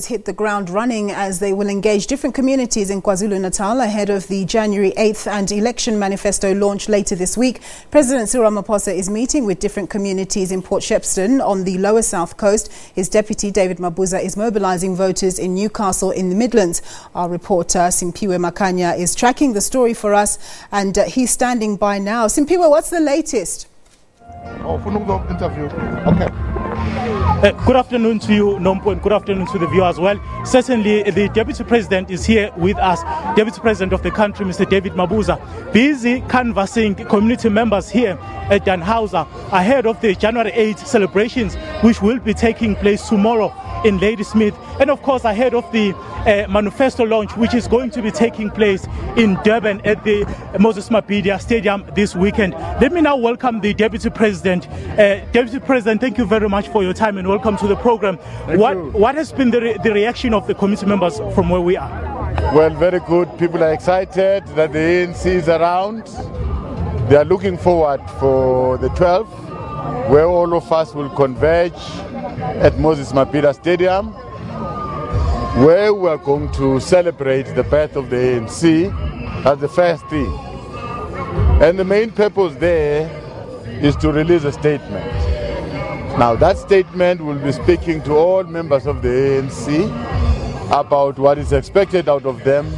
Hit the ground running as they will engage different communities in KwaZulu-Natal ahead of the January 8th and election manifesto launch later this week. President Cyril Ramaphosa is meeting with different communities in Port Shepstone on the lower south coast. His deputy David Mabuza is mobilising voters in Newcastle in the Midlands. Our reporter Simphiwe Makhanya is tracking the story for us and he's standing by now. Simphiwe, what's the latest? Interview. Okay. Good afternoon to you, Nompo, and good afternoon to the viewers as well. Certainly, the Deputy President is here with us, Deputy President of the country, Mr. David Mabuza, busy canvassing community members here at Danhauser ahead of the January 8th celebrations, which will be taking place tomorrow in Ladysmith, and of course ahead of the manifesto launch, which is going to be taking place in Durban at the Moses Mabhida Stadium this weekend. Let me now welcome the Deputy President. Deputy President, thank you very much for your time and welcome to the program. What has been the reaction of the committee members from where we are? Well, very good. People are excited that the ANC is around. They are looking forward for the 12th, where all of us will converge at Moses Mabhida Stadium, where we are going to celebrate the birth of the ANC as the first thing. And the main purpose there is to release a statement. Now, that statement will be speaking to all members of the ANC about what is expected out of them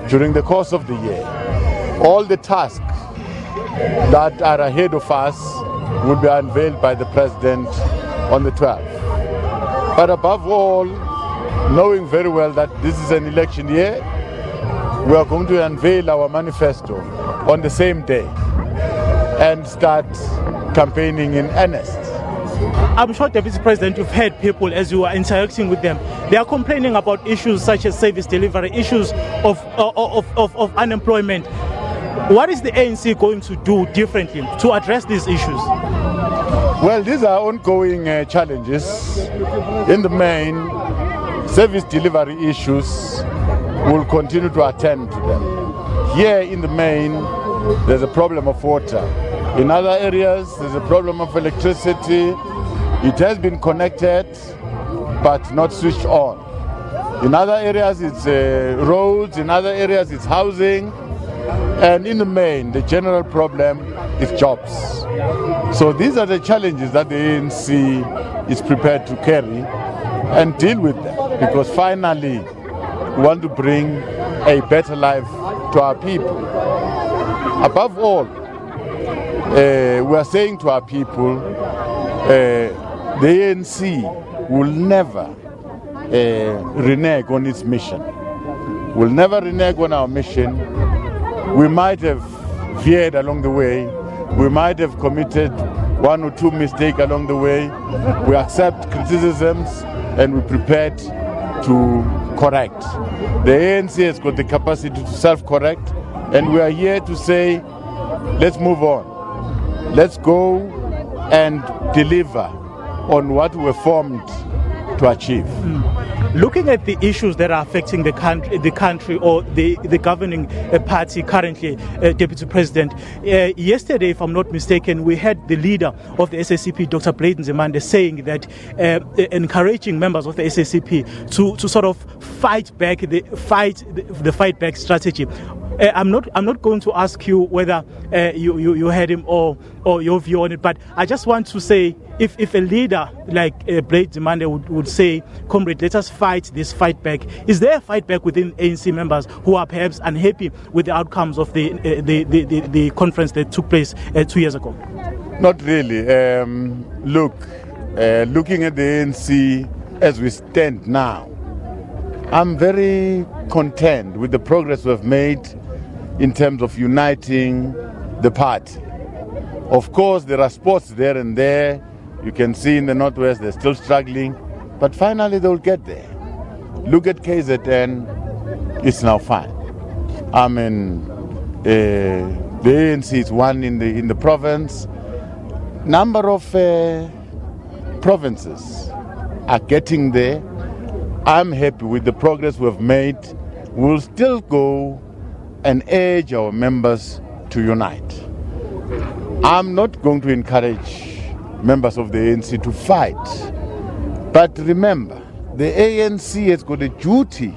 during the course of the year. All the tasks that are ahead of us will be unveiled by the President on the 12th. But above all, knowing very well that this is an election year, we are going to unveil our manifesto on the same day and start campaigning in earnest. I'm sure, Deputy President, you've heard people as you are interacting with them. They are complaining about issues such as service delivery, issues of unemployment. What is the ANC going to do differently to address these issues? Well, these are ongoing challenges. In the main, service delivery issues will continue to attend to them. Here in the main, there's a problem of water. In other areas, there's a problem of electricity. It has been connected, but not switched on. In other areas, it's roads. In other areas, it's housing. And in the main, the general problem is jobs. So these are the challenges that the ANC is prepared to carry and deal with them, because finally we want to bring a better life to our people. Above all, we are saying to our people, the ANC will never renege on its mission. We'll never renege on our mission. We might have veered along the way. We might have committed one or two mistakes along the way. We accept criticisms and we're prepared to correct. The ANC has got the capacity to self-correct, and we are here to say, let's move on. Let's go and deliver on what we were formed to achieve. Looking at the issues that are affecting the country or the governing party currently, Deputy President, yesterday, if I'm not mistaken, we had the leader of the SABC, Dr. Bladen Zemande, saying that encouraging members of the SABC to sort of fight back the fight back strategy. I'm not going to ask you whether you heard him or your view on it, but I just want to say, if a leader like Bladen Zemande would say, comrade, let us fight this fight back, is there a fight back within ANC members who are perhaps unhappy with the outcomes of the conference that took place 2 years ago? Not really. Looking at the ANC as we stand now, I'm very content with the progress we've made in terms of uniting the party. Of course, there are spots there and there. You can see in the Northwest they're still struggling, but finally they'll get there. Look at KZN, it's now fine. I mean, the ANC is one in the province. Number of provinces are getting there. I'm happy with the progress we've made. We'll still go and urge our members to unite. I'm not going to encourage members of the ANC to fight. But remember, the ANC has got a duty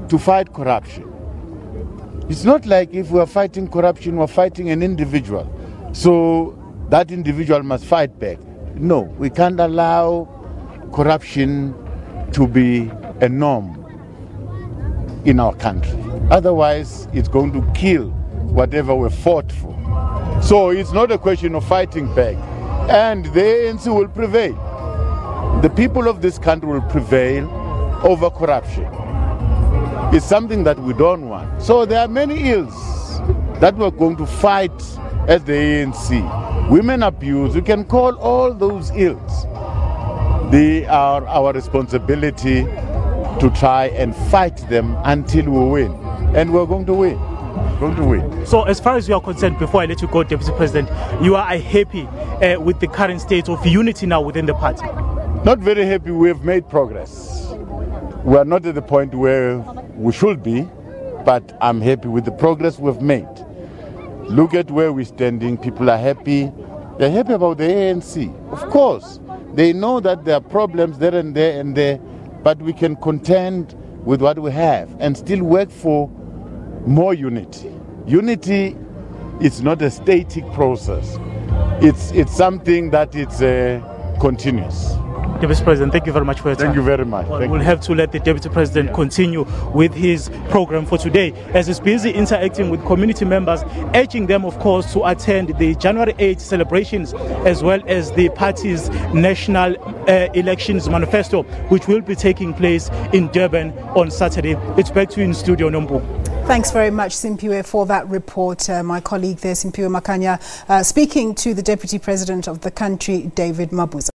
to fight corruption. It's not like if we are fighting corruption, we're fighting an individual. So that individual must fight back. No, we can't allow corruption to be a norm in our country. Otherwise, it's going to kill whatever we fought for. So it's not a question of fighting back. And the ANC will prevail. The people of this country will prevail over corruption. It's something that we don't want. So there are many ills that we're going to fight as the ANC. Women abuse, we can call all those ills. They are our responsibility to try and fight them until we win. And we're going to win. Going to win. So as far as you are concerned, before I let you go, Deputy President, you are happy with the current state of unity now within the party? Not very happy. We have made progress. We are not at the point where we should be, but I'm happy with the progress we've made. Look at where we're standing. People are happy. They're happy about the ANC. Of course, they know that there are problems there and there and there, but we can contend with what we have and still work for more unity. Unity is not a static process. It's something that it's continuous. Deputy President, thank you very much for your time. Thank you very much. We'll have to let the Deputy President continue with his program for today, as he's busy interacting with community members, urging them, of course, to attend the January 8th celebrations, as well as the party's national elections manifesto, which will be taking place in Durban on Saturday. It's back to you in studio, Nombu. Thanks very much, Simphiwe, for that report. My colleague there, Simphiwe Makhanya, speaking to the Deputy President of the country, David Mabuza.